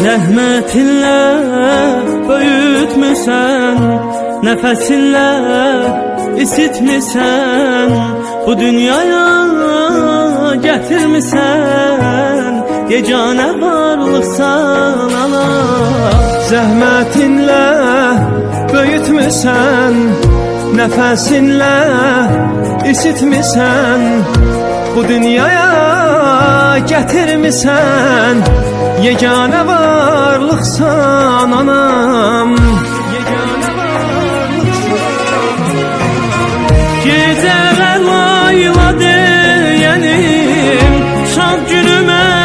Zəhmətinlə böyütmüsən, nəfəsinlə isitmisən, bu dünyaya gətirmisən, yeganə varlıqsan Allah. Zəhmətinlə böyütmüsən, nəfəsinlə isitmisən, bu dünyaya gətirmisən, yeganə varlıqsan anam. Yeganə varlıqsan anam. Gecələr layla deyənim, şad günümə